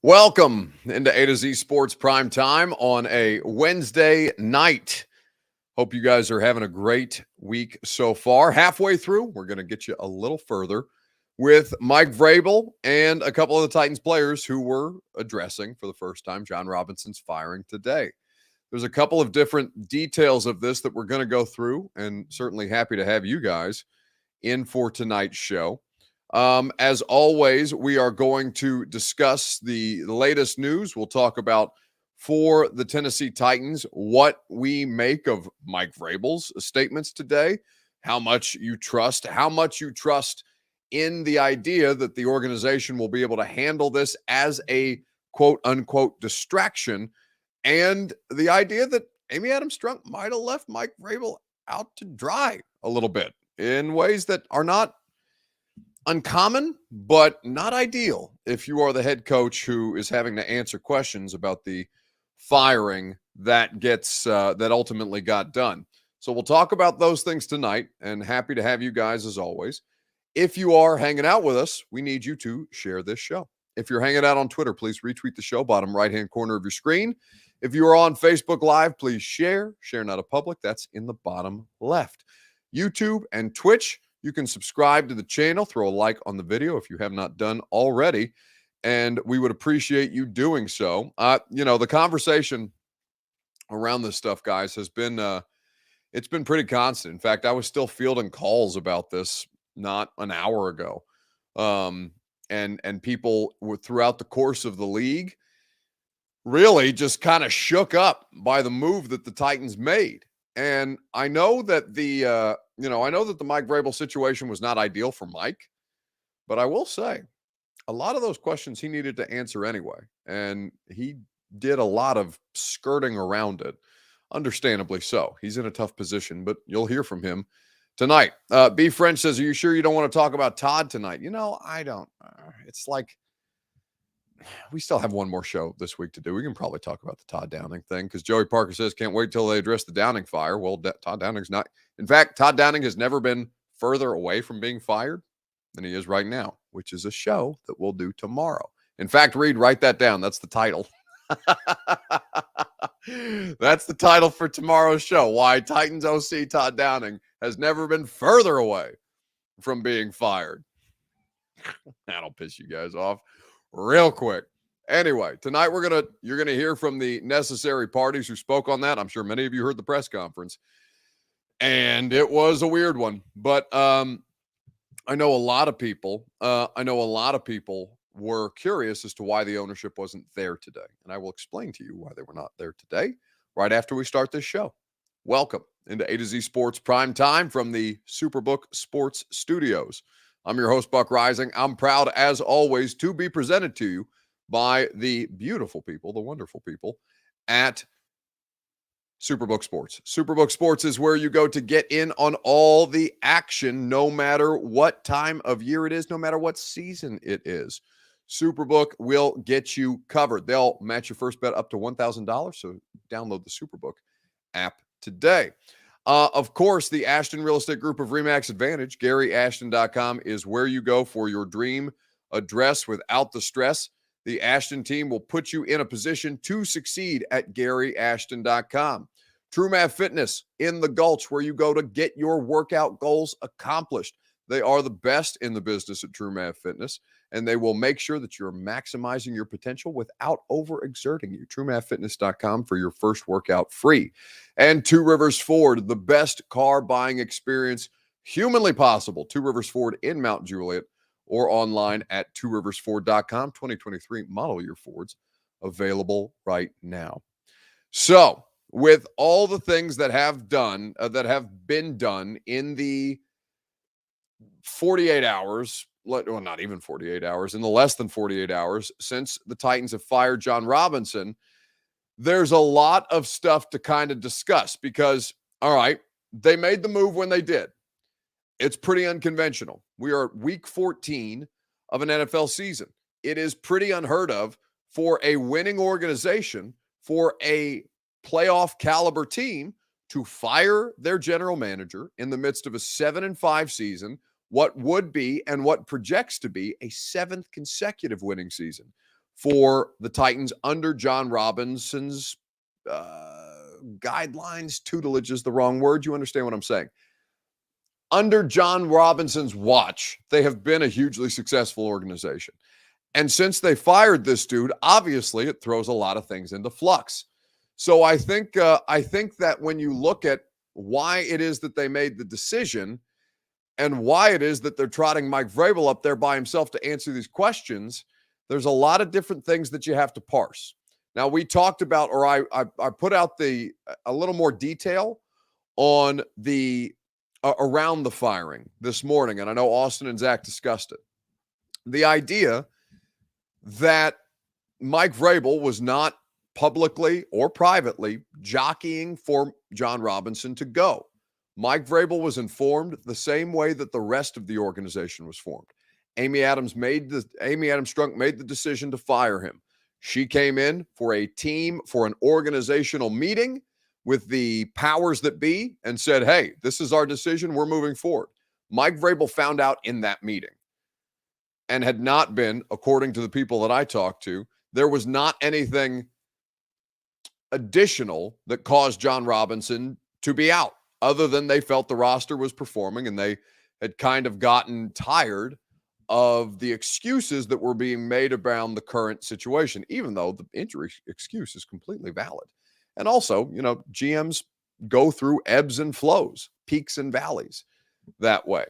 Welcome into A to Z Sports Prime Time on a Wednesday night. Hope you guys are having a great week so far. Halfway through, we're going to get you a little further with Mike Vrabel and a couple of the Titans players who were addressing for the first time John Robinson's firing today. There's a couple of different details of this that we're going to go through, and certainly happy to have you guys in for tonight's show. As always, we are going to discuss the latest news. We'll talk about for the Tennessee Titans what we make of Mike Vrabel's statements today, how much you trust in the idea that the organization will be able to handle this as a quote unquote distraction, and the idea that Amy Adams Strunk might have left Mike Vrabel out to dry a little bit in ways that are not uncommon, but not ideal if you are the head coach who is having to answer questions about the firing that ultimately got done. So we'll talk about those things tonight, and happy to have you guys as always. If you are hanging out with us, we need you to share this show. If you're hanging out on Twitter, please retweet the show, bottom right-hand corner of your screen. If you are on Facebook Live, please share not a public. That's in the bottom left. YouTube and Twitch, you can subscribe to the channel, throw a like on the video if you have not done already, and we would appreciate you doing so. The conversation around this stuff, guys, has been it's been pretty constant. In fact, I was still fielding calls about this not an hour ago, and people were throughout the course of the league really just kind of shook up by the move that the Titans made. And I know that the Mike Vrabel situation was not ideal for Mike, but I will say a lot of those questions he needed to answer anyway. And he did a lot of skirting around it, understandably so. He's in a tough position, but you'll hear from him tonight. B. French says, are you sure you don't want to talk about Todd tonight? I don't. It's like we still have one more show this week to do. We can probably talk about the Todd Downing thing because Joey Parker says can't wait till they address the Downing fire. Well, Todd Downing's not. In fact, Todd Downing has never been further away from being fired than he is right now, which is a show that we'll do tomorrow. In fact, Reed, write that down. That's the title. That's the title for tomorrow's show. Why Titans OC Todd Downing has never been further away from being fired. That'll piss you guys off real quick. Anyway, tonight you're gonna hear from the necessary parties who spoke on that. I'm sure many of you heard the press conference, and it was a weird one. But I know a lot of people were curious as to why the ownership wasn't there today, and I will explain to you why they were not there today right after we start this show. Welcome into A to Z Sports Prime Time from the Superbook Sports Studios. I'm your host, Buck Rising. I'm proud, as always, to be presented to you by the beautiful people, the wonderful people at Superbook Sports. Superbook Sports is where you go to get in on all the action, no matter what time of year it is, no matter what season it is. Superbook will get you covered. They'll match your first bet up to $1,000, so download the Superbook app today. Of course, the Ashton Real Estate Group of RE/MAX Advantage, GaryAshton.com, is where you go for your dream address without the stress. The Ashton team will put you in a position to succeed at GaryAshton.com. True Math Fitness in the Gulch, where you go to get your workout goals accomplished. They are the best in the business at True Math Fitness, and they will make sure that you're maximizing your potential without overexerting you. TrueMathFitness.com for your first workout free. And Two Rivers Ford, the best car buying experience humanly possible. Two Rivers Ford in Mount Juliet or online at tworiversford.com. 2023 model year Fords available right now. So, with all the things that have been done in the 48 hours, well, not even 48 hours, in the less than 48 hours since the Titans have fired John Robinson, there's a lot of stuff to kind of discuss because, all right, they made the move when they did. It's pretty unconventional. We are week 14 of an NFL season. It is pretty unheard of for a winning organization, for a playoff caliber team to fire their general manager in the midst of a 7-5 season, what would be and what projects to be a 7th consecutive winning season for the Titans under John Robinson's guidelines. Tutelage is the wrong word. You understand what I'm saying? Under John Robinson's watch, they have been a hugely successful organization. And since they fired this dude, obviously it throws a lot of things into flux. So I think that when you look at why it is that they made the decision and why it is that they're trotting Mike Vrabel up there by himself to answer these questions, there's a lot of different things that you have to parse. Now, we talked about, or I put out a little more detail on the around the firing this morning, and I know Austin and Zach discussed it. The idea that Mike Vrabel was not publicly or privately jockeying for John Robinson to go. Mike Vrabel was informed the same way that the rest of the organization was formed. Amy Adams Strunk made the decision to fire him. She came in for an organizational meeting with the powers that be and said, hey, this is our decision. We're moving forward. Mike Vrabel found out in that meeting and had not been, according to the people that I talked to, there was not anything additional that caused John Robinson to be out, other than they felt the roster was performing and they had kind of gotten tired of the excuses that were being made around the current situation, even though the injury excuse is completely valid. And also, GMs go through ebbs and flows, peaks and valleys that way.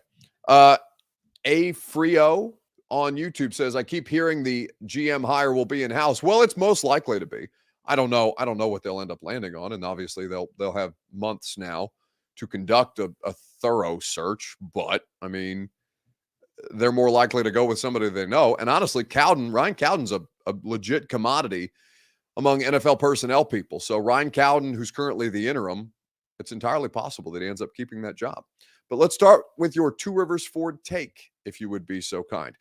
A Frio on YouTube says, I keep hearing the GM hire will be in-house. Well, it's most likely to be. I don't know what they'll end up landing on. And obviously they'll have months now to conduct a thorough search. But I mean, they're more likely to go with somebody they know. And honestly, Ryan Cowden's a legit commodity among NFL personnel people. So Ryan Cowden, who's currently the interim, it's entirely possible that he ends up keeping that job. But let's start with your Two Rivers Ford take, if you would be so kind.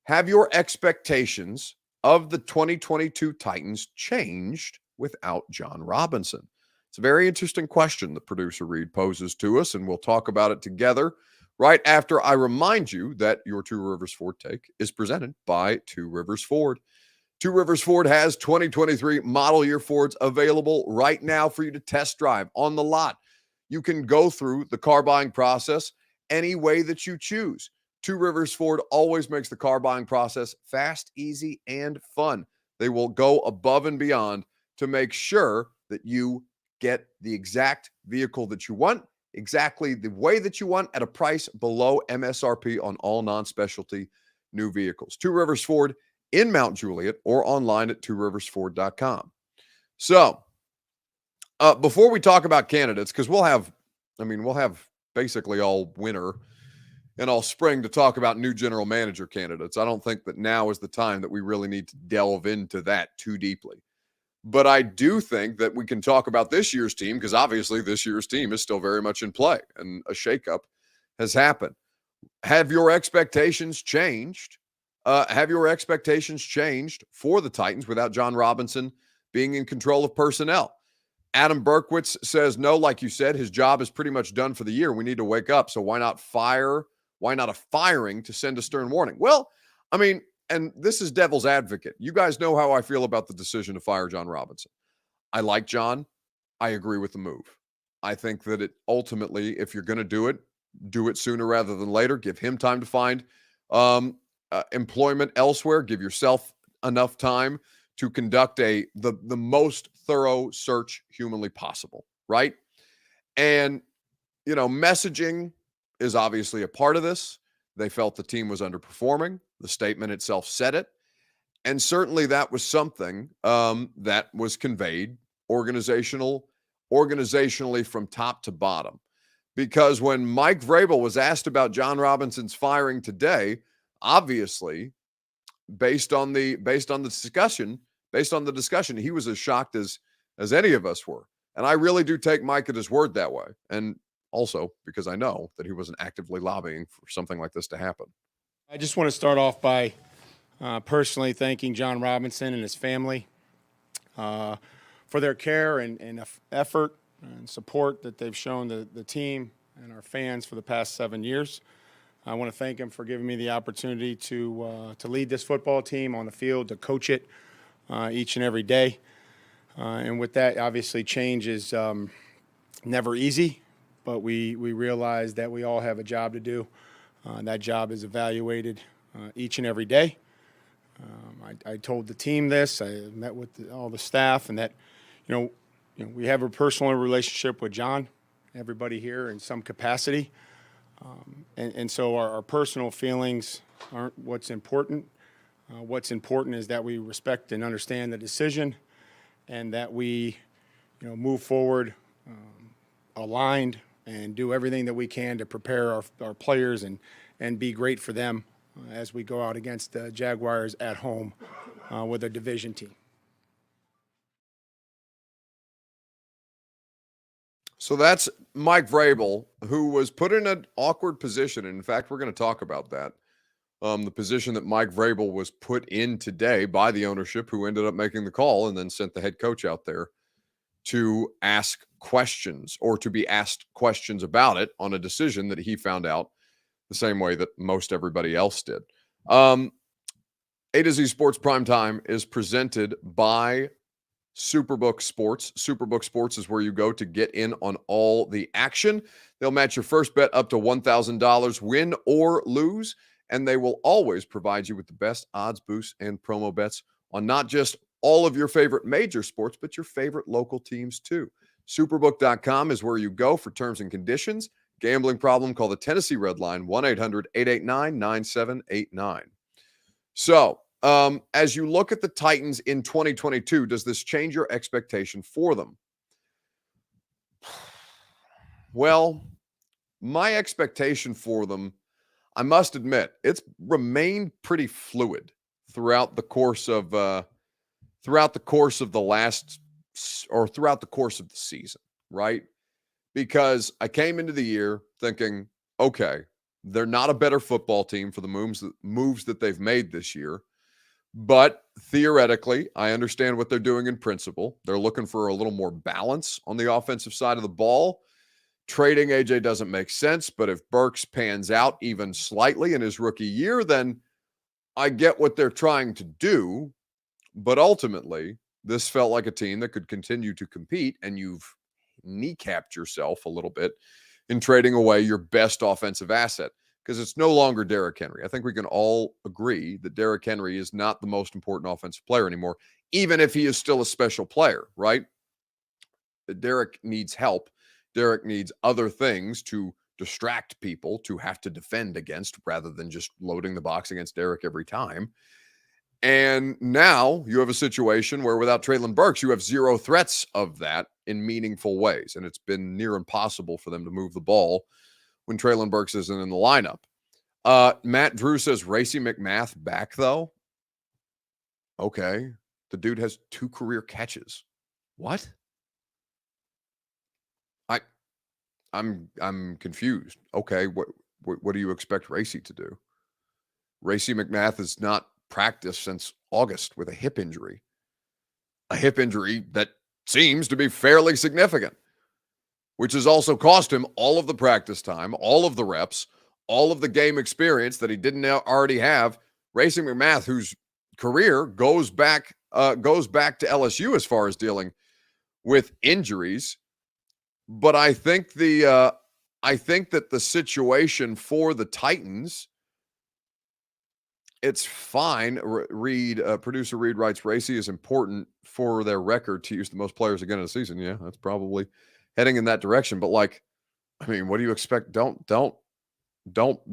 Have your expectations of the 2022 Titans changed without John Robinson? It's a very interesting question that producer Reed poses to us, and we'll talk about it together right after I remind you that your Two Rivers Ford take is presented by Two Rivers Ford. Two Rivers Ford has 2023 model year Fords available right now for you to test drive on the lot. You can go through the car buying process any way that you choose. Two Rivers Ford always makes the car buying process fast, easy, and fun. They will go above and beyond to make sure that you get the exact vehicle that you want, exactly the way that you want, at a price below MSRP on all non-specialty new vehicles. Two Rivers Ford in Mount Juliet or online at tworiversford.com. So before we talk about candidates, because we'll have basically all winter and all spring to talk about new general manager candidates. I don't think that now is the time that we really need to delve into that too deeply. But I do think that we can talk about this year's team, because obviously this year's team is still very much in play and a shakeup has happened. Have your expectations changed? Have your expectations changed for the Titans without John Robinson being in control of personnel? Adam Berkowitz says, no, like you said, his job is pretty much done for the year. We need to wake up. So why not fire? Why not a firing to send a stern warning? Well, I mean, and this is devil's advocate. You guys know how I feel about the decision to fire John Robinson. I like John. I agree with the move. I think that it ultimately, if you're going to do it sooner rather than later. Give him time to find employment elsewhere. Give yourself enough time to conduct the most thorough search humanly possible, right? And, messaging is obviously a part of this. They felt the team was underperforming. The statement itself said it. And certainly that was something that was conveyed organizationally from top to bottom. Because when Mike Vrabel was asked about John Robinson's firing today, obviously, based on the discussion, he was as shocked as any of us were. And I really do take Mike at his word that way. And also because I know that he wasn't actively lobbying for something like this to happen. I just want to start off by personally thanking John Robinson and his family for their care and effort and support that they've shown the team and our fans for the past 7 years. I want to thank him for giving me the opportunity to lead this football team on the field, to coach it, each and every day. And with that, obviously, change is never easy, but we realize that we all have a job to do. That job is evaluated each and every day. I told the team this. I met with all the staff, and that, we have a personal relationship with John, everybody here in some capacity. And so our personal feelings aren't what's important. What's important is that we respect and understand the decision, and that we, move forward aligned and do everything that we can to prepare our players and be great for them as we go out against the Jaguars at home with a division team. So that's Mike Vrabel, who was put in an awkward position. And in fact, we're going to talk about that. The position that Mike Vrabel was put in today by the ownership, who ended up making the call and then sent the head coach out there to ask questions, or to be asked questions about it on a decision that he found out the same way that most everybody else did. A to Z Sports Primetime is presented by Superbook Sports. Superbook Sports is where you go to get in on all the action. They'll match your first bet up to $1,000, win or lose, and they will always provide you with the best odds, boosts, and promo bets on not just all of your favorite major sports, but your favorite local teams too. Superbook.com is where you go for terms and conditions. Gambling problem, call the Tennessee Red Line, 1-800-889-9789. So, as you look at the Titans in 2022, does this change your expectation for them? Well, my expectation for them, I must admit, it's remained pretty fluid throughout the course of the season, right? Because I came into the year thinking, okay, they're not a better football team for the moves that they've made this year. But theoretically, I understand what they're doing in principle. They're looking for a little more balance on the offensive side of the ball. Trading AJ doesn't make sense, but if Burks pans out even slightly in his rookie year, then I get what they're trying to do. But ultimately, this felt like a team that could continue to compete, and you've kneecapped yourself a little bit in trading away your best offensive asset, because it's no longer Derrick Henry. I think we can all agree that Derrick Henry is not the most important offensive player anymore, even if he is still a special player, right? Derrick needs help. Derrick needs other things to distract people to have to defend against, rather than just loading the box against Derrick every time. And now you have a situation where without Treylon Burks, you have zero threats of that in meaningful ways. And it's been near impossible for them to move the ball when Treylon Burks isn't in the lineup. Matt Drew says Racey McMath back, though. Okay. The dude has 2 career catches. What? I'm confused. Okay. What do you expect Racey to do? Racey McMath has not practiced since August with a hip injury that seems to be fairly significant, which has also cost him all of the practice time, all of the reps, all of the game experience that he didn't already have. Racey McMath, whose career goes back to LSU as far as dealing with injuries. But I think that the situation for the Titans, it's fine. Producer Reed writes, Racey is important for their record to use the most players again in the season. Yeah, that's probably heading in that direction. But what do you expect? Don't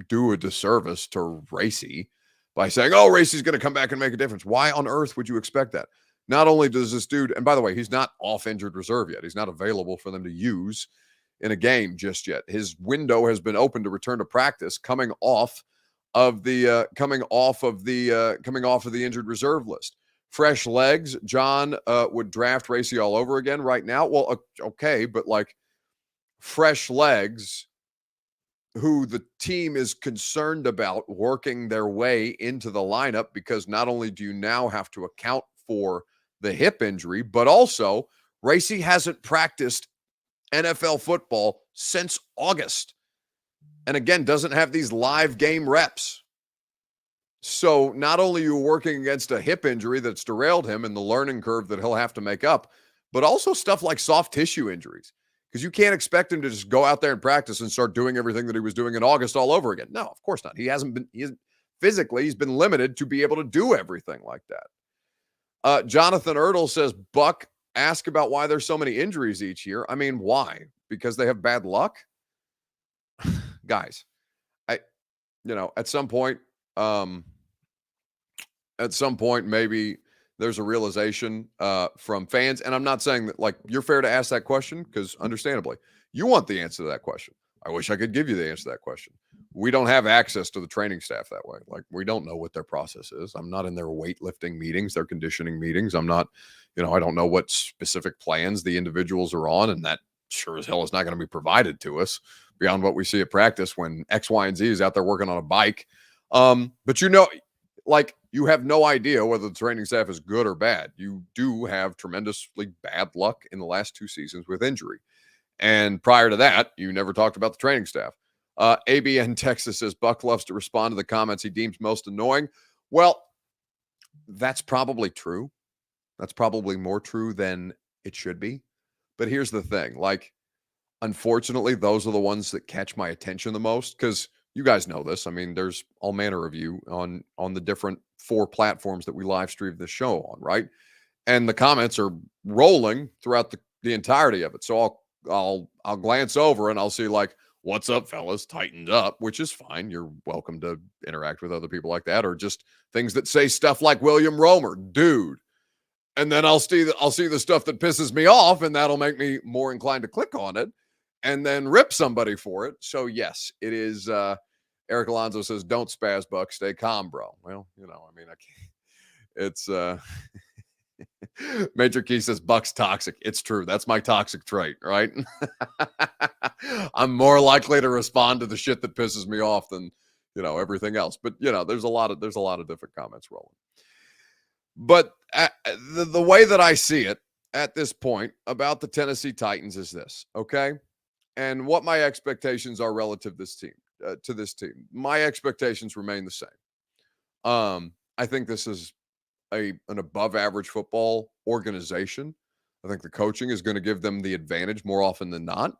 do a disservice to Racey by saying, oh, Racey's going to come back and make a difference. Why on earth would you expect that? Not only does this dude, and by the way, he's not off injured reserve yet. He's not available for them to use in a game just yet. His window has been open to return to practice, coming off of the injured reserve list. Fresh legs. John would draft Racey all over again right now. Well, okay, but fresh legs, who the team is concerned about working their way into the lineup, because not only do you now have to account for the hip injury, but also Racey hasn't practiced NFL football since August. And again, doesn't have these live game reps. So not only are you working against a hip injury that's derailed him and the learning curve that he'll have to make up, but also stuff like soft tissue injuries. Because you can't expect him to just go out there and practice and start doing everything that he was doing in August all over again. No, of course not. He isn't physically, he's been limited to be able to do everything like that. Jonathan Ertl says, Buck, ask about why there's so many injuries each year. I mean, why? Because they have bad luck? Guys, at some point, maybe there's a realization from fans. And I'm not saying that, like, you're fair to ask that question because understandably, you want the answer to that question. I wish I could give you the answer to that question. We don't have access to the training staff that way. Like, we don't know what their process is. I'm not in their weightlifting meetings, their conditioning meetings. I'm not, I don't know what specific plans the individuals are on. And that sure as hell is not going to be provided to us beyond what we see at practice when X, Y, and Z is out there working on a bike. But like, you have no idea whether the training staff is good or bad. You do have tremendously bad luck in the last 2 seasons with injury. And prior to that, you never talked about the training staff. ABN Texas says Buck loves to respond to the comments he deems most annoying. Well, that's probably true. That's probably more true than it should be. But here's the thing. Like, unfortunately, those are the ones that catch my attention the most because you guys know this. I mean, there's all manner of you on the different 4 platforms that we live stream the show on, right? And the comments are rolling throughout the entirety of it. So I'll glance over and I'll see, like, what's up, fellas, tightened up, which is fine. You're welcome to interact with other people like that, or just things that say stuff like William Romer, dude. And then I'll see the stuff that pisses me off, and that'll make me more inclined to click on it and then rip somebody for it. So yes, it is. Eric Alonso says, "Don't spaz, Buck. Stay calm, bro." Well, I mean, I can't. It's Major Key says Buck's toxic. It's true. That's my toxic trait, right? I'm more likely to respond to the shit that pisses me off than everything else. But there's a lot of different comments rolling. But the way that I see it at this point about the Tennessee Titans is this, okay? And what my expectations are relative to this team. My expectations remain the same. I think this is an above average football organization. I think the coaching is going to give them the advantage more often than not.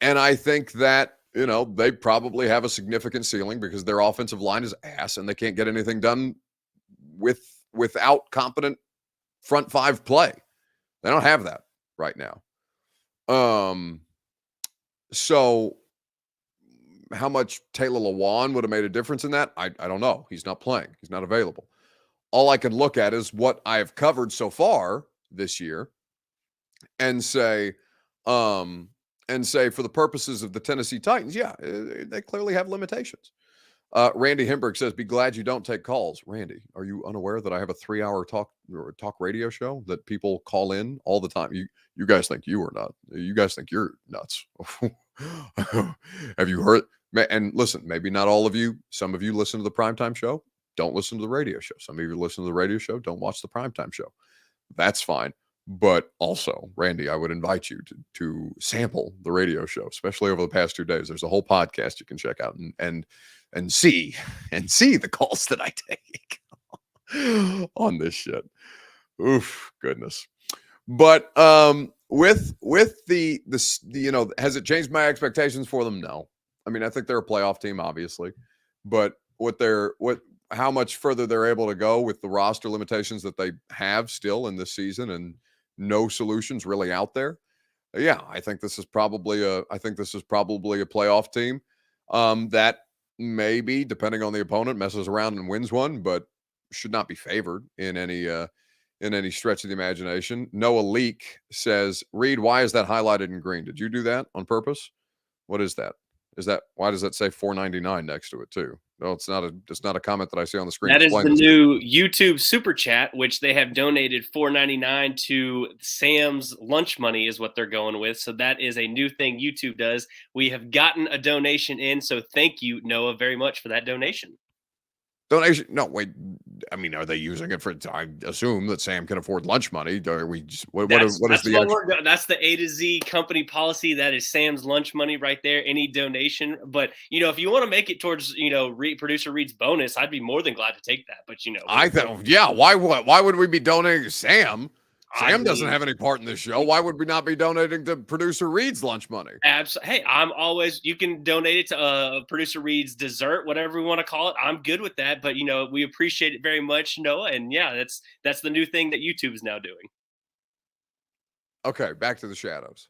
And I think that, they probably have a significant ceiling because their offensive line is ass and they can't get anything done without competent front 5 play. They don't have that right now. So how much Taylor Lewan would have made a difference in that? I don't know. He's not playing. He's not available. All I can look at is what I have covered so far this year and say for the purposes of the Tennessee Titans, yeah, they clearly have limitations. Randy Himberg says, "Be glad you don't take calls." Randy, are you unaware that I have a 3-hour talk radio show that people call in all the time? You guys think you are not. You guys think you're nuts. Have you heard? And listen, maybe not all of you. Some of you listen to the primetime show. Don't listen to the radio show. Some of you listen to the radio show. Don't watch the primetime show. That's fine. But also, Randy, I would invite you to sample the radio show, especially over the past 2 days. There's a whole podcast you can check out and see the calls that I take on this shit. Oof, goodness. But with the has it changed my expectations for them? No. I mean, I think they're a playoff team, obviously, but how much further they're able to go with the roster limitations that they have still in this season and no solutions really out there. Yeah, I think this is probably a playoff team that maybe, depending on the opponent, messes around and wins one, but should not be favored in any stretch of the imagination. Noah Leak says, "Reed, why is that highlighted in green? Did you do that on purpose? What is that? Why does that say $4.99 next to it too?" No, it's not a comment that I see on the screen. That is the new YouTube super chat, which they have donated $4.99 to Sam's lunch money is what they're going with. So that is a new thing YouTube does. We have gotten a donation in. So thank you, Noah, very much for that donation. Donation? No, wait. I mean, are they using it for? I assume that Sam can afford lunch money. Are we? What is the? That's the A to Z company policy. That is Sam's lunch money right there. Any donation, but if you want to make it towards producer Reed's bonus, I'd be more than glad to take that. But I thought, yeah. Why would we be donating to Sam? Sam doesn't mean, have any part in this show. Why would we not be donating to producer Reed's lunch money? Hey, you can donate it to producer Reed's dessert, whatever we want to call it. I'm good with that, but we appreciate it very much, Noah. And yeah, that's the new thing that YouTube is now doing. Okay, back to the shadows.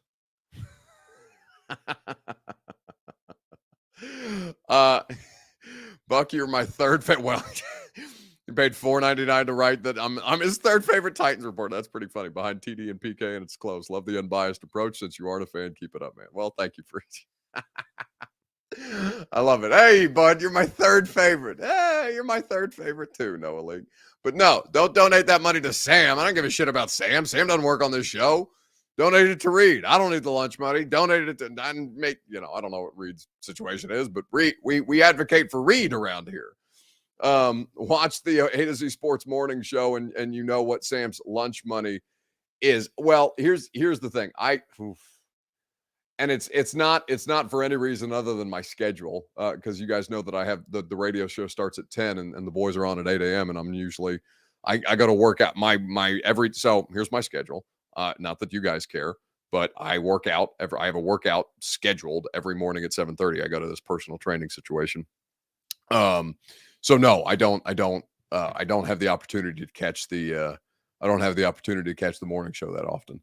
Buck, you're my third favorite. Well, you paid $4.99 to write that I'm his third favorite Titans reporter. That's pretty funny. Behind TD and PK, and it's close. Love the unbiased approach. Since you aren't a fan, keep it up, man. Well, thank you for it. I love it. Hey, bud, you're my third favorite. Hey, you're my third favorite too, Noah League. But no, don't donate that money to Sam. I don't give a shit about Sam. Sam doesn't work on this show. Donate it to Reed. I don't need the lunch money. Donate it to and make, I don't know what Reed's situation is, but Reed, we advocate for Reed around here. Watch the A to Z Sports Morning Show and you know what Sam's lunch money is. Well, here's the thing. And it's not for any reason other than my schedule, because you guys know that I have the radio show starts at 10 and the boys are on at 8 a.m. and I'm usually I got to work out so here's my schedule. Not that you guys care, but I work out I have a workout scheduled every morning at 7:30. I go to this personal training situation. So no, I don't have the opportunity to catch the morning show that often.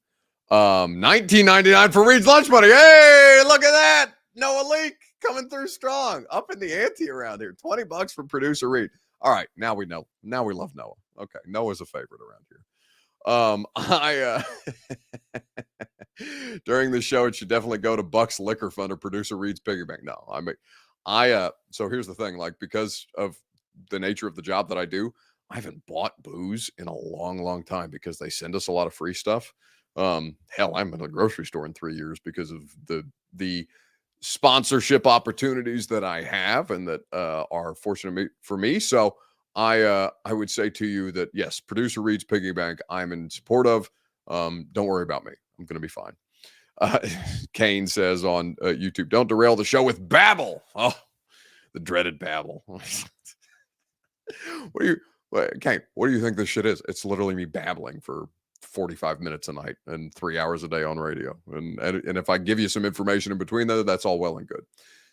$19.99 for Reed's lunch money. Hey, look at that. Noah Leak coming through strong. Up in the ante around here. $20 for producer Reed. All right, now we know. Now we love Noah. Okay, Noah's a favorite around here. During the show, it should definitely go to Buck's Liquor Fund or producer Reed's piggy bank. No, so here's the thing, because of the nature of the job that I do, I haven't bought booze in a long, long time because they send us a lot of free stuff. Hell, I'm in a grocery store in 3 years because of the sponsorship opportunities that I have and that are fortunate for me. So I would say to you that yes, producer Reed's piggy bank, I'm in support of. Don't worry about me. I'm going to be fine. Kane says on YouTube, don't derail the show with babble. Oh, the dreaded babble. Kane, what do you think this shit is? It's literally me babbling for 45 minutes a night and 3 hours a day on radio. And if I give you some information in between that, that's all well and good.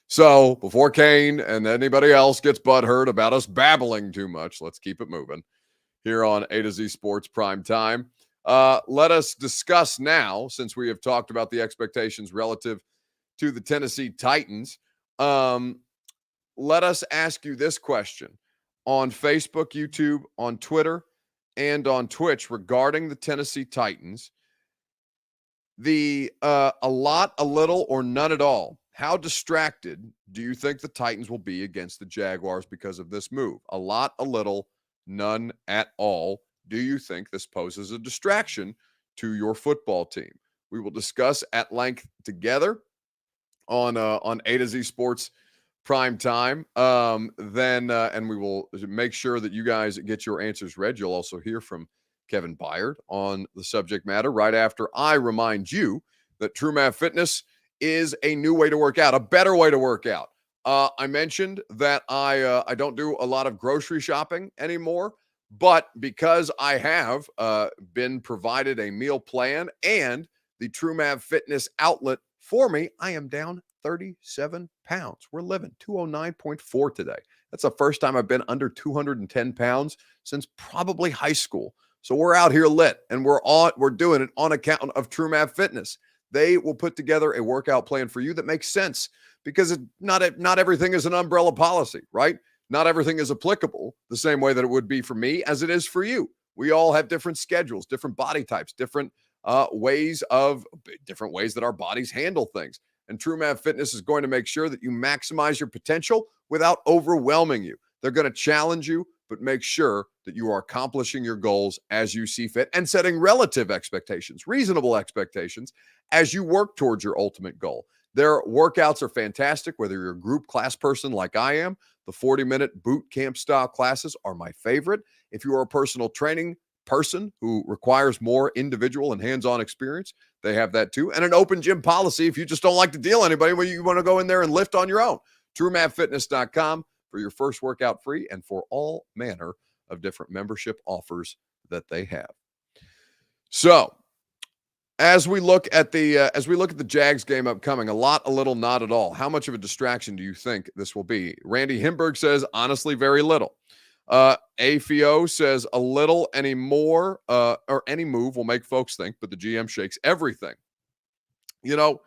So before Kane and anybody else gets butthurt about us babbling too much, let's keep it moving here on A to Z Sports Prime Time. Let us discuss now, since we have talked about the expectations relative to the Tennessee Titans. Let us ask you this question on Facebook, YouTube, on Twitter, and on Twitch regarding the Tennessee Titans. A lot, a little, or none at all. How distracted do you think the Titans will be against the Jaguars because of this move? A lot, a little, none at all. Do you think this poses a distraction to your football team? We will discuss at length together on A to Z Sports Prime Time. And we will make sure that you guys get your answers read. You'll also hear from Kevin Byard on the subject matter right after I remind you that TrueMath Fitness is a new way to work out, a better way to work out. I mentioned that I don't do a lot of grocery shopping anymore, but because I have been provided a meal plan and the TrueMath Fitness outlet for me, I am down 37 pounds. We're living 209.4 today. That's the first time I've been under 210 pounds since probably high school. So we're out here lit, and we're doing it on account of TrueMath Fitness. They will put together a workout plan for you that makes sense because not everything is an umbrella policy, right? Not everything is applicable the same way that it would be for me as it is for you. We all have different schedules, different body types, different ways that our bodies handle things. And TrueMath Fitness is going to make sure that you maximize your potential without overwhelming you. They're going to challenge you, but make sure that you are accomplishing your goals as you see fit and setting relative expectations, reasonable expectations as you work towards your ultimate goal. Their workouts are fantastic, whether you're a group class person like I am, The 40-minute boot camp style classes are my favorite. If you are a personal training person who requires more individual and hands-on experience, they have that too. And an open gym policy if you just don't like to deal with anybody when you want to go in there and lift on your own. TrueMapFitness.com for your first workout free and for all manner of different membership offers that they have. So, as we look at the Jags game upcoming, a lot, a little, not at all. How much of a distraction do you think this will be? Randy Himberg says, honestly, very little. AFIO says a little, any more, or any move will make folks think, but the GM shakes everything. You know,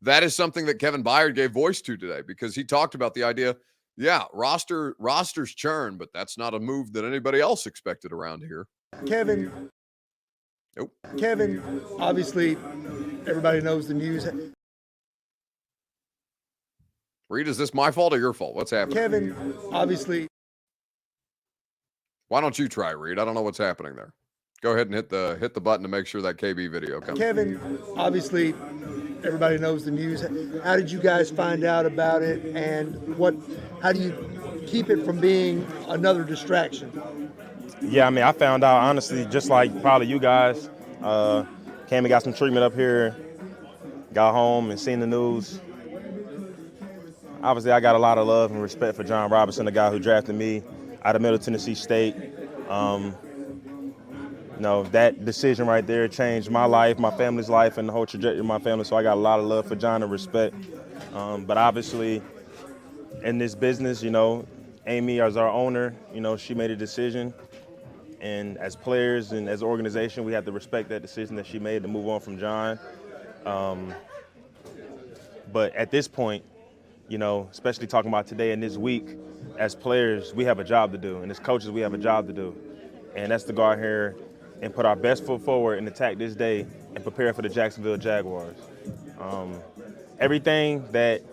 that is something that Kevin Byard gave voice to today because he talked about the idea, yeah, rosters churn, but that's not a move that anybody else expected around here. Kevin, Nope. Kevin, obviously, everybody knows the news. Reed, is this my fault or your fault? What's happening? Kevin, obviously. Why don't you try, Reed? I don't know what's happening there. Go ahead and hit the button to make sure that KB video comes. Kevin, obviously, everybody knows the news. How did you guys find out about it, and how do you keep it from being another distraction? Yeah, I mean, I found out, honestly, just like probably you guys. Came and got some treatment up here, got home and seen the news. Obviously, I got a lot of love and respect for John Robinson, the guy who drafted me out of Middle Tennessee State. That decision right there changed my life, my family's life, and the whole trajectory of my family, so I got a lot of love for John and respect. But obviously, in this business, Amy, as our owner, she made a decision. And as players and as an organization, we have to respect that decision that she made to move on from John. But at this point, especially talking about today and this week, as players, we have a job to do. And as coaches, we have a job to do. And that's to go out here and put our best foot forward and attack this day and prepare for the Jacksonville Jaguars. Everything that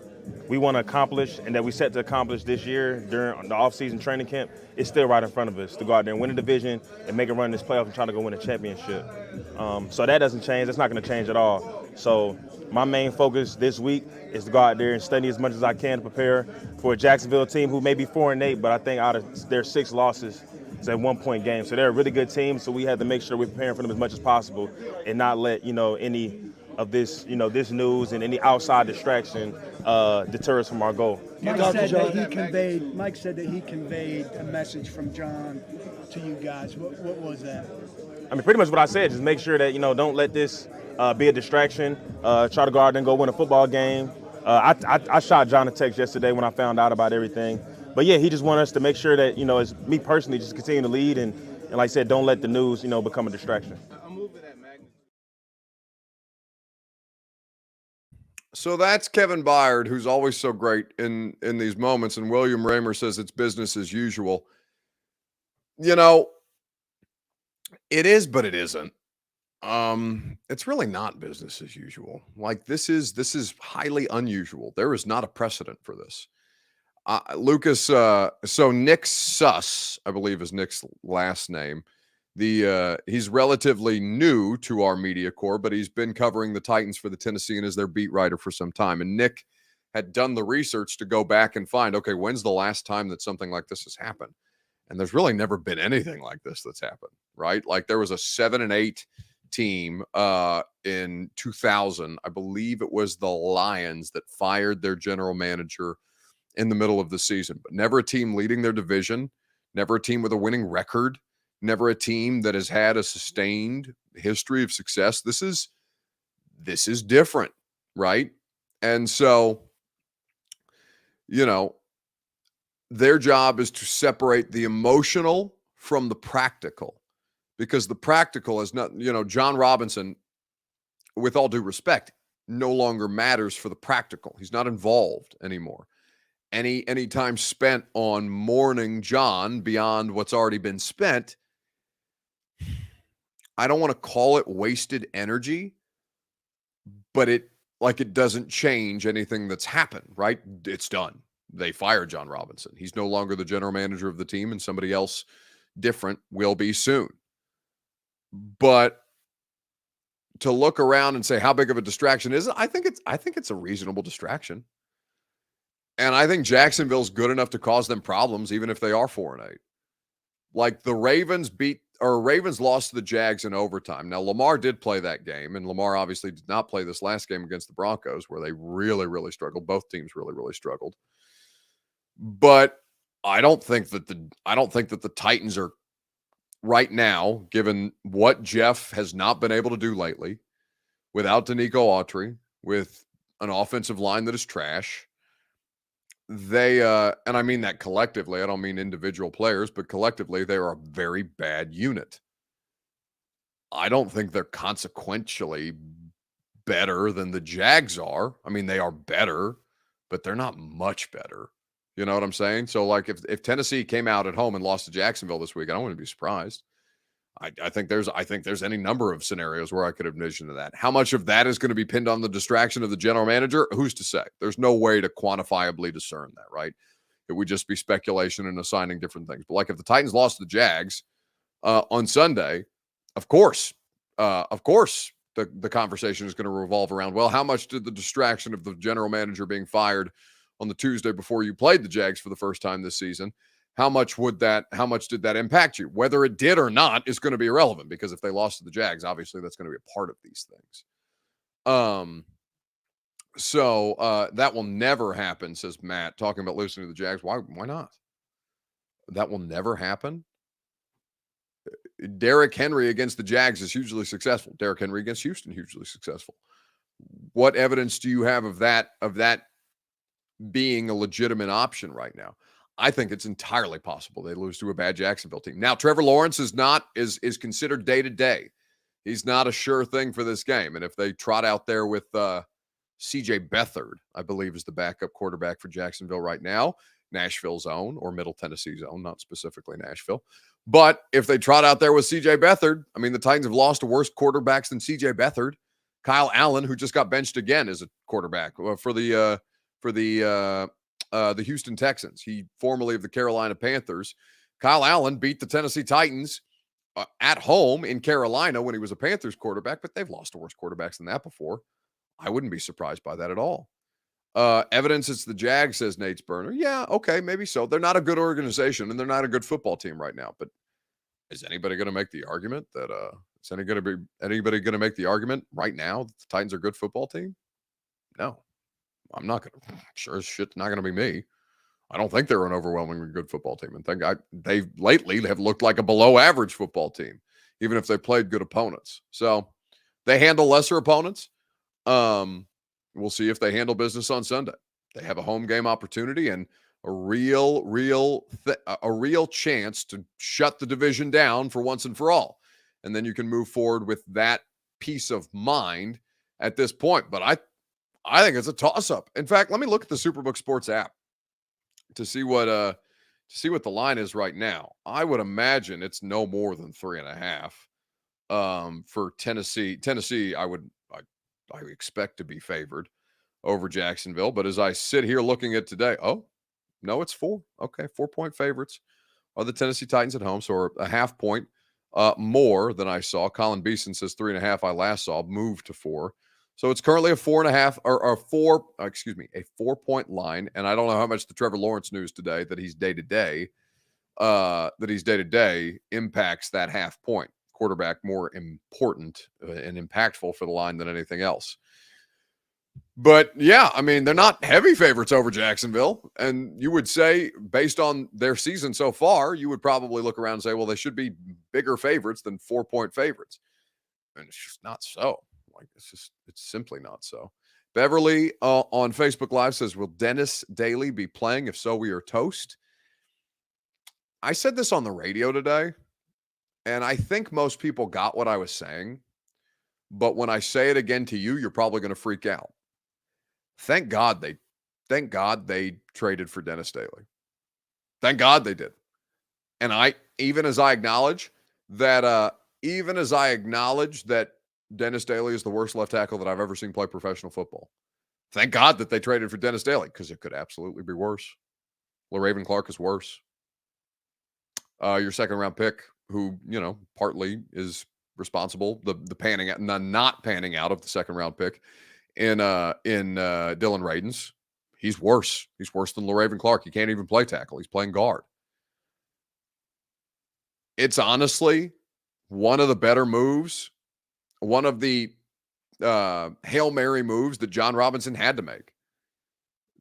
we want to accomplish and that we set to accomplish this year during the off-season training camp is still right in front of us to go out there and win a division and make a run in this playoff and try to go win a championship. So that doesn't change. That's not going to change at all. So my main focus this week is to go out there and study as much as I can to prepare for a Jacksonville team who may be 4-8, but I think out of their 6 losses, it's a 1-point game. So they're a really good team, so we have to make sure we're preparing for them as much as possible and not let, any of this, this news and any outside distraction deter us from our goal. Mike said that he conveyed a message from John to you guys. What was that? I mean, pretty much what I said. Just make sure that, don't let this be a distraction. Try to go out there and go win a football game. I shot John a text yesterday when I found out about everything. But, yeah, he just wanted us to make sure that, as me personally, just continue to lead and like I said, don't let the news, become a distraction. So that's Kevin Byard, who's always so great in these moments. And William Raymer says it's business as usual. It is, but it isn't. It's really not business as usual. Like this is highly unusual. There is not a precedent for this. Lucas, so Nick Suss, I believe is Nick's last name. He's relatively new to our media corps, but he's been covering the Titans for the Tennessean as their beat writer for some time. And Nick had done the research to go back and find, okay, when's the last time that something like this has happened? And there's really never been anything like this that's happened, right? Like there was a 7-8 team in 2000. I believe it was the Lions that fired their general manager in the middle of the season, but never a team leading their division, never a team with a winning record. Never a team that has had a sustained history of success. This is different, right? And so, their job is to separate the emotional from the practical, because the practical is not, John Robinson, with all due respect, no longer matters for the practical. He's not involved anymore. Any time spent on mourning John beyond what's already been spent, I don't want to call it wasted energy, but it doesn't change anything that's happened, right? It's done. They fired John Robinson. He's no longer the general manager of the team, and somebody else different will be soon. But to look around and say how big of a distraction is it? I think it's a reasonable distraction. And I think Jacksonville's good enough to cause them problems, even if they are 4-8. Like the Ravens lost to the Jags in overtime. Now, Lamar did play that game, and Lamar obviously did not play this last game against the Broncos, where they really, really struggled. Both teams really, really struggled. But I don't think that the Titans are right now, given what Jeff has not been able to do lately, without Danico Autry, with an offensive line that is trash. They and I mean that collectively. I don't mean individual players, but collectively they are a very bad unit. I don't think they're consequentially better than the Jags are. I mean, they are better, but they're not much better. You know what I'm saying? So like if Tennessee came out at home and lost to Jacksonville this week, I don't want to be surprised. I think there's any number of scenarios where I could envision that. How much of that is going to be pinned on the distraction of the general manager? Who's to say? There's no way to quantifiably discern that, right? It would just be speculation and assigning different things. But like if the Titans lost to the Jags on Sunday, of course, the conversation is going to revolve around, well, how much did the distraction of the general manager being fired on the Tuesday before you played the Jags for the first time this season? How much did that impact you? Whether it did or not is going to be irrelevant, because if they lost to the Jags, obviously that's going to be a part of these things. So that will never happen, says Matt, talking about losing to the Jags. Why not? That will never happen. Derrick Henry against the Jags is hugely successful. Derrick Henry against Houston, hugely successful. What evidence do you have of that being a legitimate option right now? I think it's entirely possible they lose to a bad Jacksonville team. Now, Trevor Lawrence is considered day-to-day. He's not a sure thing for this game. And if they trot out there with C.J. Beathard, I believe is the backup quarterback for Jacksonville right now, Nashville's own, or Middle Tennessee's own, not specifically Nashville. But if they trot out there with C.J. Beathard, I mean, the Titans have lost to worse quarterbacks than C.J. Beathard. Kyle Allen, who just got benched again, is a quarterback for the Houston Texans. He formerly of the Carolina Panthers. Kyle Allen beat the Tennessee Titans at home in Carolina when he was a Panthers quarterback, but they've lost to worse quarterbacks than that before. I wouldn't be surprised by that at all. Evidence it's the Jags, says Nate's Burner. Yeah, okay, maybe so. They're not a good organization and they're not a good football team right now. But is anybody going to make the argument that is anybody going to make the argument right now that the Titans are a good football team? No. I'm not going to. Sure as shit's not going to be me. I don't think they're an overwhelmingly good football team. And they lately have looked like a below average football team, even if they played good opponents. So they handle lesser opponents. We'll see if they handle business on Sunday. They have a home game opportunity and a real chance to shut the division down for once and for all. And then you can move forward with that peace of mind at this point. But I think it's a toss-up. In fact, let me look at the Superbook Sports app to see what the line is right now. I would imagine it's no more than 3.5 for Tennessee. Tennessee, I expect to be favored over Jacksonville. But as I sit here looking at today, oh no, it's 4. Okay, 4-point favorites are the Tennessee Titans at home, so a half point more than I saw. Colin Beeson says 3.5. I last saw moved to 4. So it's currently a 4.5 or a 4-point line. And I don't know how much the Trevor Lawrence news today that he's day-to-day impacts that half point. Quarterback more important and impactful for the line than anything else. But yeah, I mean, they're not heavy favorites over Jacksonville. And you would say, based on their season so far, you would probably look around and say, well, they should be bigger favorites than 4-point favorites. And it's just not so. Like it's simply not so. Beverly on Facebook Live says, will Dennis Daly be playing? If so, we are toast. I said this on the radio today, and I think most people got what I was saying. But when I say it again to you, you're probably going to freak out. Thank God they traded for Dennis Daly. Thank God they did. And even as I acknowledge that Dennis Daly is the worst left tackle that I've ever seen play professional football. Thank God that they traded for Dennis Daly, because it could absolutely be worse. LaRaven Clark is worse. Your second round pick, who, partly is responsible, the panning out, not panning out of the second round pick in Dylan Radins. He's worse. He's worse than LaRaven Clark. He can't even play tackle. He's playing guard. It's honestly one of the better moves, one of the Hail Mary moves that John Robinson had to make.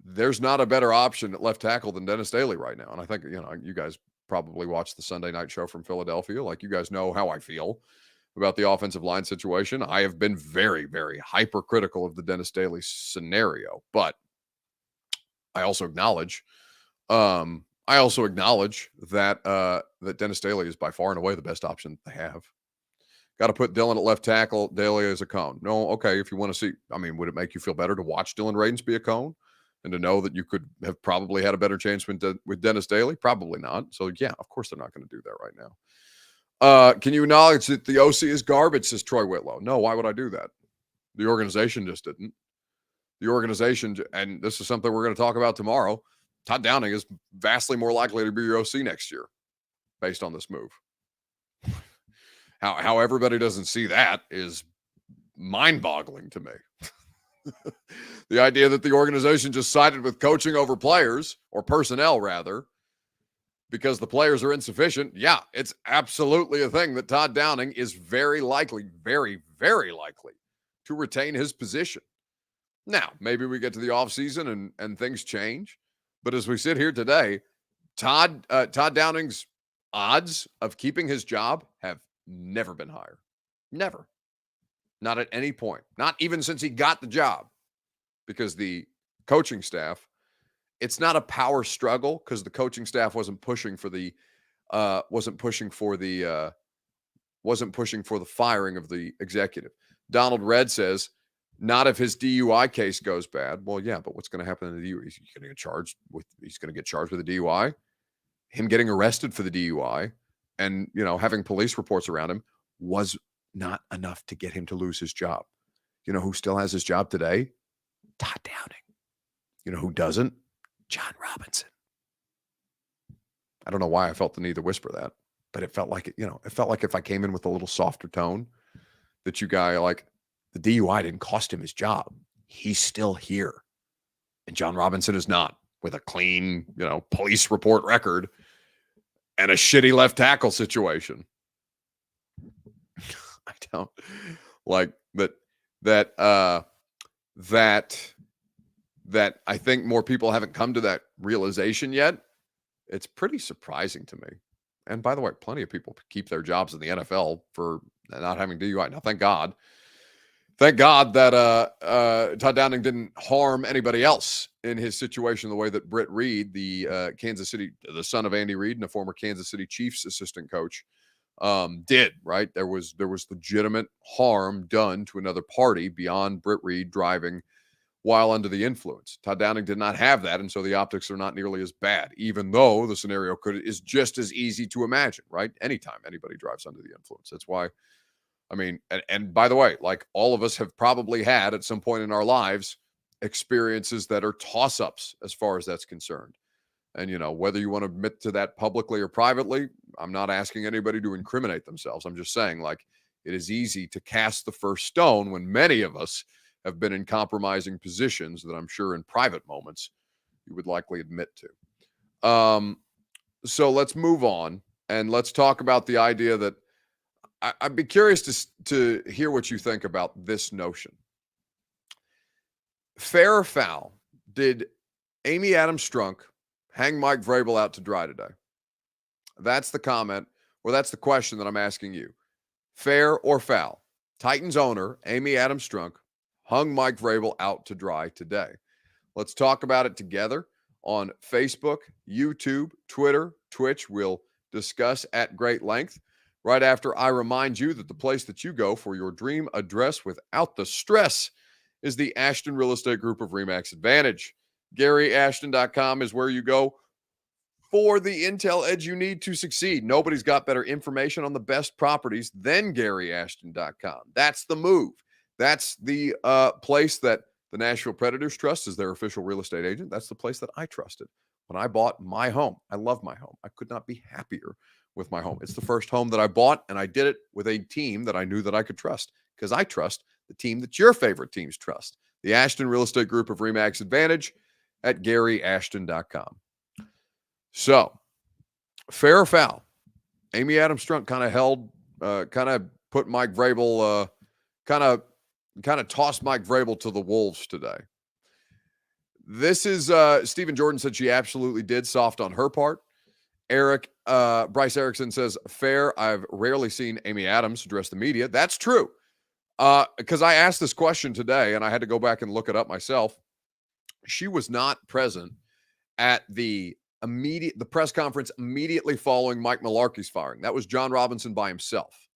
There's not a better option at left tackle than Dennis Daly right now. And I think, you guys probably watched the Sunday night show from Philadelphia. Like, you guys know how I feel about the offensive line situation. I have been very, very hypercritical of the Dennis Daly scenario, but I also acknowledge that that Dennis Daly is by far and away the best option they have. Got to put Dylan at left tackle, Daly as a cone. No, okay, if you want to see, would it make you feel better to watch Dylan Radins be a cone and to know that you could have probably had a better chance with Dennis Daly? Probably not. So, yeah, of course they're not going to do that right now. Can you acknowledge that the OC is garbage, says Troy Whitlow? No, why would I do that? The organization just didn't. The organization, and this is something we're going to talk about tomorrow, Todd Downing is vastly more likely to be your OC next year based on this move. How everybody doesn't see that is mind-boggling to me. The idea that the organization just sided with coaching over players, or personnel rather, because the players are insufficient. Yeah, it's absolutely a thing that Todd Downing is very likely, very, very likely to retain his position. Now, maybe we get to the offseason and things change. But as we sit here today, Todd Downing's odds of keeping his job have never been higher. Never. Not at any point. Not even since he got the job. Because the coaching staff, it's not a power struggle because the coaching staff wasn't pushing for the firing of the executive. Donald Red says, not if his DUI case goes bad. Well, yeah, but what's going to happen in the DUI? He's going to get charged with a DUI. Him getting arrested for the DUI and, having police reports around him was not enough to get him to lose his job. You know who still has his job today? Todd Downing. You know who doesn't? John Robinson. I don't know why I felt the need to whisper that, but it felt like it felt like if I came in with a little softer tone, that you guy like, the DUI didn't cost him his job. He's still here. And John Robinson is not, with a clean, police report record and a shitty left tackle situation. I don't like that I think more people haven't come to that realization yet. It's pretty surprising to me. And by the way, plenty of people keep their jobs in the NFL for not having DUI. Now, thank God that Todd Downing didn't harm anybody else in his situation the way that Britt Reed, the son of Andy Reid and a former Kansas City Chiefs assistant coach, did, right? There was legitimate harm done to another party beyond Britt Reed driving while under the influence. Todd Downing did not have that, and so the optics are not nearly as bad, even though the scenario is just as easy to imagine, right? Anytime anybody drives under the influence. That's why, and by the way, like all of us have probably had at some point in our lives experiences that are toss-ups as far as that's concerned. And, whether you want to admit to that publicly or privately, I'm not asking anybody to incriminate themselves. I'm just saying, like, it is easy to cast the first stone when many of us have been in compromising positions that I'm sure in private moments you would likely admit to. So let's move on and let's talk about the idea that I'd be curious to hear what you think about this notion. Fair or foul, did Amy Adams Strunk hang Mike Vrabel out to dry today? That's the comment, or that's the question that I'm asking you. Fair or foul? Titans owner Amy Adams Strunk hung Mike Vrabel out to dry today. Let's talk about it together on Facebook, YouTube, Twitter, Twitch. We'll discuss at great length right after I remind you that the place that you go for your dream address without the stress is the Ashton Real Estate Group of RE/MAX Advantage. GaryAshton.com is where you go for the intel edge you need to succeed. Nobody's got better information on the best properties than GaryAshton.com. That's the move. That's the place that the Nashville Predators trust as their official real estate agent. That's the place that I trusted when I bought my home. I love my home. I could not be happier with my home. It's the first home that I bought, and I did it with a team that I knew that I could trust, because I trust the team that your favorite teams trust. The Ashton Real Estate Group of RE/MAX Advantage. at GaryAshton.com. So, fair or foul? Amy Adams Strunk kind of put Mike Vrabel, kind of tossed Mike Vrabel to the wolves today. This is Stephen Jordan said she absolutely did, soft on her part. Bryce Erickson says, fair. I've rarely seen Amy Adams address the media. That's true. Because I asked this question today and I had to go back and look it up myself. She was not present at the press conference immediately following Mike Mularkey's firing. That was John Robinson by himself.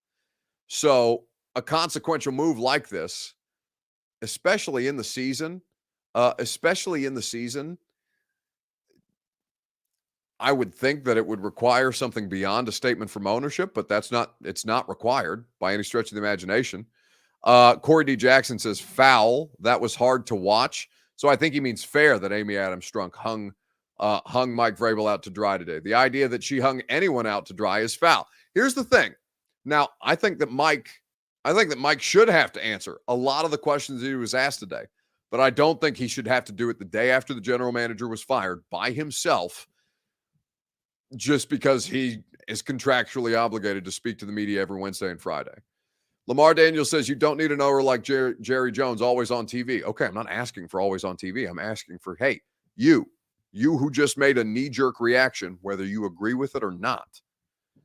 So a consequential move like this, especially in the season, I would think that it would require something beyond a statement from ownership, but it's not required by any stretch of the imagination. Corey D. Jackson says, foul. That was hard to watch. So I think he means fair that Amy Adams Strunk hung Mike Vrabel out to dry today. The idea that she hung anyone out to dry is foul. Here's the thing. Now, I think that Mike should have to answer a lot of the questions he was asked today, but I don't think he should have to do it the day after the general manager was fired by himself, just because he is contractually obligated to speak to the media every Wednesday and Friday. Lamar Daniels says, you don't need an owner like Jerry Jones, always on TV. Okay, I'm not asking for always on TV. I'm asking for, hey, you who just made a knee-jerk reaction, whether you agree with it or not,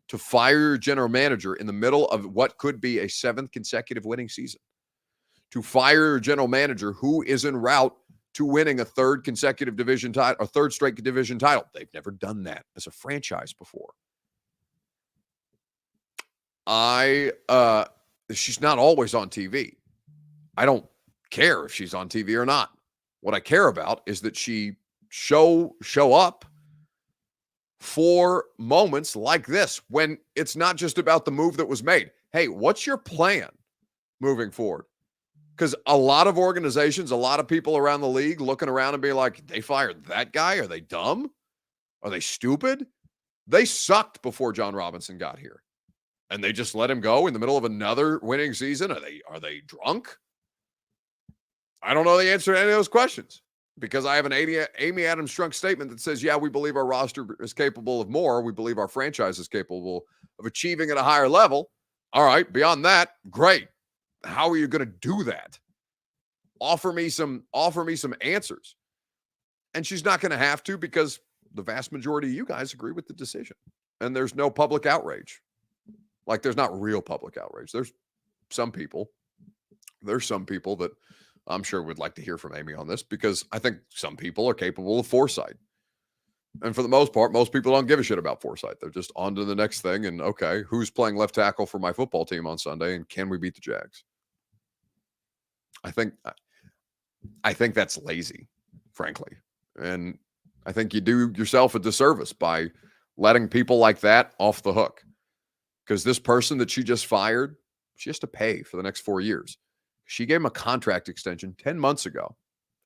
to fire your general manager in the middle of what could be a 7th consecutive winning season, to fire your general manager who is en route to winning a 3rd consecutive division title, or 3rd straight division title. They've never done that as a franchise before. She's not always on TV. I don't care if she's on TV or not. What I care about is that she show up for moments like this when it's not just about the move that was made. Hey, what's your plan moving forward? Because a lot of organizations, a lot of people around the league looking around and being like, they fired that guy? Are they dumb? Are they stupid? They sucked before John Robinson got here. And they just let him go in the middle of another winning season? Are they drunk? I don't know the answer to any of those questions, because I have an Amy Adams Strunk statement that says, yeah, we believe our roster is capable of more. We believe our franchise is capable of achieving at a higher level. All right, beyond that, great. How are you going to do that? Offer me some answers. And she's not going to have to, because the vast majority of you guys agree with the decision. And there's no public outrage. Like, there's not real public outrage. There's some people that I'm sure would like to hear from Amy on this, because I think some people are capable of foresight. And for the most part, most people don't give a shit about foresight. They're just on to the next thing. And okay, who's playing left tackle for my football team on Sunday? And can we beat the Jags? I think that's lazy, frankly. And I think you do yourself a disservice by letting people like that off the hook. Because this person that she just fired, she has to pay for the next 4 years. She gave him a contract extension 10 months ago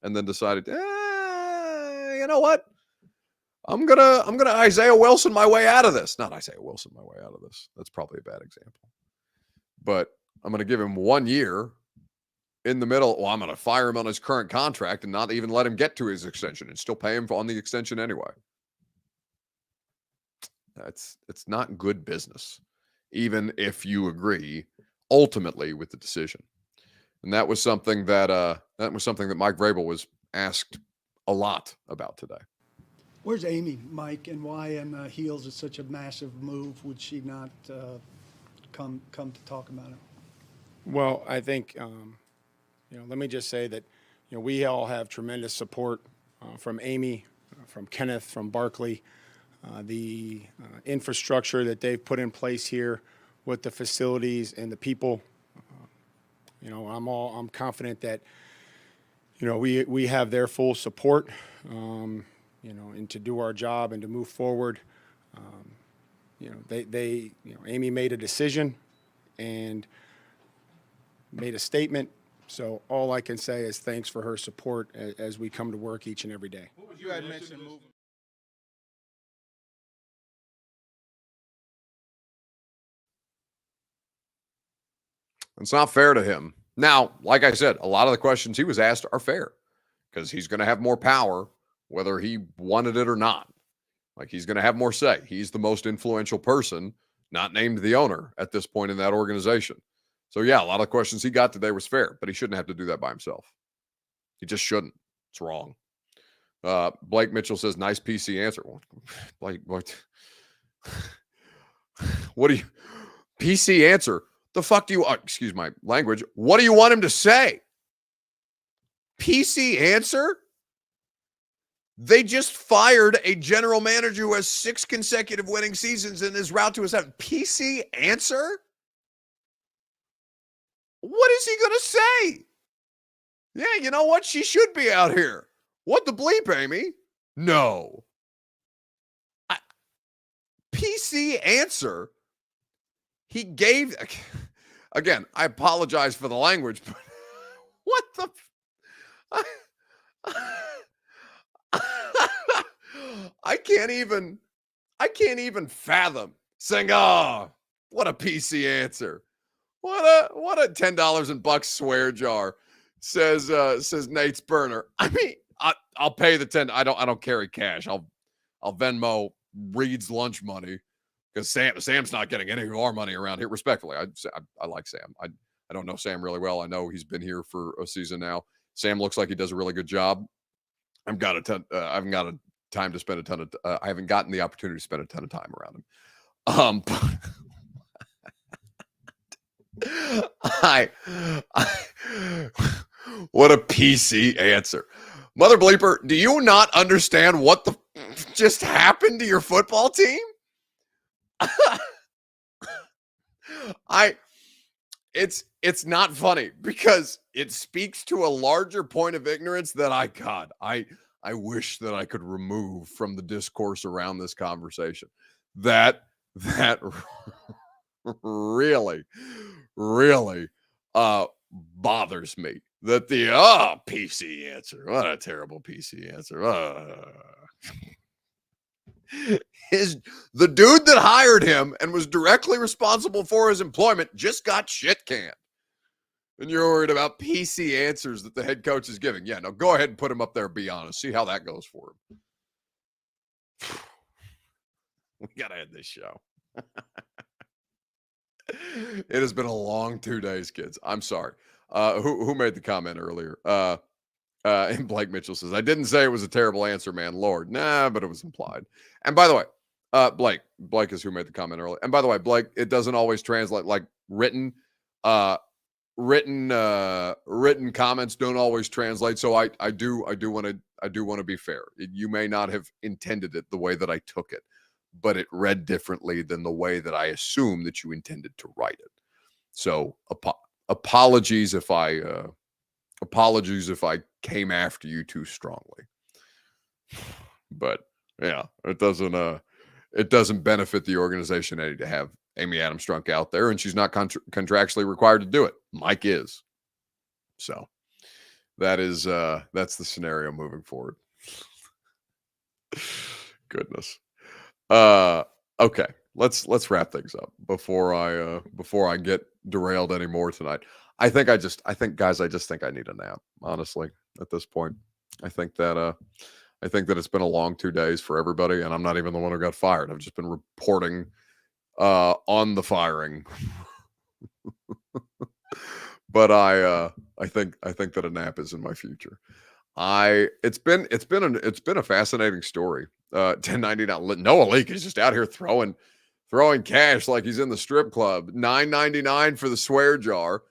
and then decided, you know what? I'm gonna Isaiah Wilson my way out of this. Not Isaiah Wilson my way out of this. That's probably a bad example. But I'm gonna give him 1 year in the middle. Well, I'm gonna fire him on his current contract and not even let him get to his extension and still pay him on the extension anyway. It's not good business, even if you agree ultimately with the decision. And that was something that Mike Vrabel was asked a lot about today. Where's Amy, Mike, and why on the heels of such a massive move would she not come to talk about it? Well, I think, let me just say that, we all have tremendous support from Amy, from Kenneth, from Barkley, the infrastructure that they've put in place here with the facilities and the people. I'm confident that, we have their full support, and to do our job and to move forward. Amy made a decision and made a statement. So all I can say is thanks for her support as we come to work each and every day. You had mentioned moving. It's not fair to him. Now, like I said, a lot of the questions he was asked are fair because he's going to have more power whether he wanted it or not. Like, he's going to have more say. He's the most influential person, not named the owner at this point in that organization. So yeah, a lot of questions he got today was fair, but he shouldn't have to do that by himself. He just shouldn't. It's wrong. Blake Mitchell says, nice PC answer. Blake, what? What do you PC answer? The fuck do you excuse my language? What do you want him to say? PC answer? They just fired a general manager who has 6 consecutive winning seasons in his route to a 7. PC answer? What is he going to say? Yeah, you know what? She should be out here. What the bleep, Amy? No. PC answer? He gave... Again, I apologize for the language, but what the... I can't even fathom saying, oh, what a PC answer. What a $10 in bucks swear jar, says Nate's burner. I mean, I'll pay the 10. I don't carry cash. I'll Venmo Reed's lunch money because Sam's not getting any of our money around here. Respectfully, I like Sam. I don't know Sam really well. I know he's been here for a season now. Sam looks like he does a really good job. I haven't gotten the opportunity to spend a ton of time around him. What a PC answer. Mother bleeper, do you not understand what the just happened to your football team? It's not funny because it speaks to a larger point of ignorance that I wish that I could remove from the discourse around this conversation. That really bothers me. That the PC answer. What a terrible PC answer. The dude that hired him and was directly responsible for his employment just got shit canned. And you're worried about PC answers that the head coach is giving. Yeah, no, go ahead and put him up there. Be honest. See how that goes for him. We got to end this show. It has been a long 2 days, kids. I'm sorry. Who made the comment earlier? And Blake Mitchell says, I didn't say it was a terrible answer, man. Lord. Nah, but it was implied. And by the way, Blake is who made the comment earlier. And by the way, Blake, it doesn't always translate like written comments don't always translate. So I do want to be fair. You may not have intended it the way that I took it, but it read differently than the way that I assume that you intended to write it. So apologies if I came after you too strongly. But yeah, it doesn't benefit the organization any to have Amy Adams Strunk out there, and she's not contractually required to do it. Mike is. So that's the scenario moving forward. Goodness. Okay. Let's wrap things up before I get derailed anymore tonight. I think I just think I need a nap, honestly, at this point. I think that it's been a long 2 days for everybody, and I'm not even the one who got fired. I've just been reporting on the firing. But I think that a nap is in my future. It's been a fascinating story. 1099 Noah Leake is just out here throwing cash like he's in the strip club. $9.99 for the swear jar.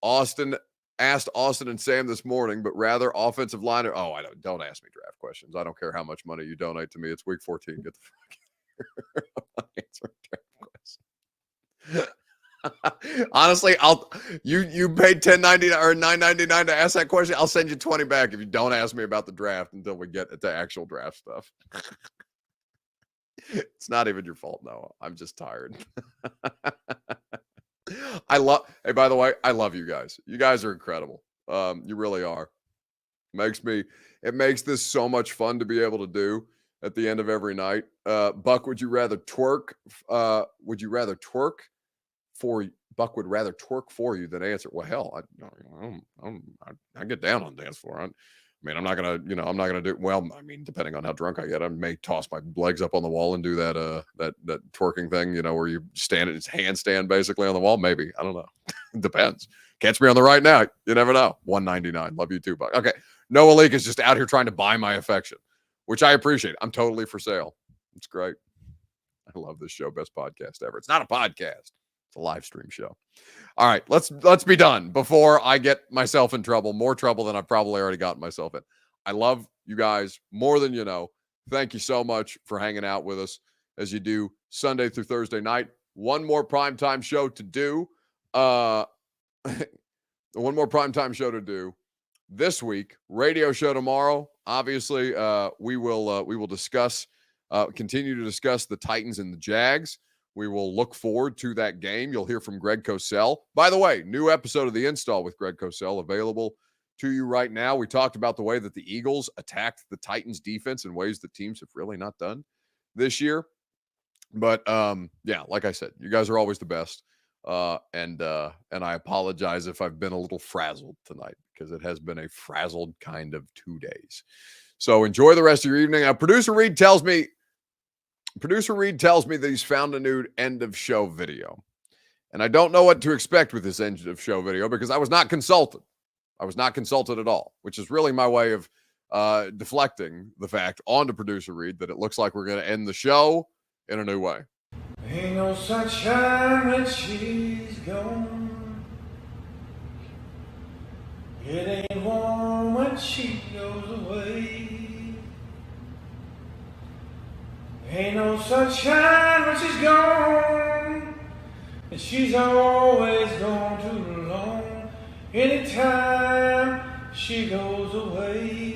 Austin asked Austin and Sam this morning, but rather offensive line. Oh, don't ask me draft questions. I don't care how much money you donate to me. It's week 14. Get the fuck here. Answer draft question. Honestly, you paid $10.99 or $9.99 to ask that question. I'll send you 20 back if you don't ask me about the draft until we get to actual draft stuff. It's not even your fault, Noah. I'm just tired. Hey, by the way, I love you guys. You guys are incredible. You really are. It makes this so much fun to be able to do at the end of every night. Buck, would you rather twerk? Buck would rather twerk for you than answer. Well, hell, I get down on the dance floor. I mean, I'm not gonna do well. I mean, depending on how drunk I get, I may toss my legs up on the wall and do that that twerking thing, where you stand it's handstand basically on the wall. Maybe, I don't know. It depends. Catch me on the right now. You never know. $1.99. Love you too, Buck. Okay, Noah Leak is just out here trying to buy my affection, which I appreciate. I'm totally for sale. It's great. I love this show. Best podcast ever. It's not a podcast. It's a live stream show. All right, let's be done before I get myself in trouble, more trouble than I've probably already gotten myself in. I love you guys more than you know. Thank you so much for hanging out with us as you do Sunday through Thursday night. One more primetime show to do. One more primetime show to do this week. Radio show tomorrow. Obviously, we will discuss, continue to discuss the Titans and the Jags. We will look forward to that game. You'll hear from Greg Cosell. By the way, new episode of The Install with Greg Cosell available to you right now. We talked about the way that the Eagles attacked the Titans defense in ways that teams have really not done this year. But yeah, like I said, you guys are always the best. And I apologize if I've been a little frazzled tonight, because it has been a frazzled kind of 2 days. So enjoy the rest of your evening. Producer Reed tells me that he's found a new end of show video. And I don't know what to expect with this end of show video, because I was not consulted. I was not consulted at all, which is really my way of deflecting the fact onto producer Reed that it looks like we're going to end the show in a new way. Ain't no sunshine when she's gone. It ain't warm when she goes away. Ain't no sunshine when she's gone, and she's always gone too long. Anytime she goes away.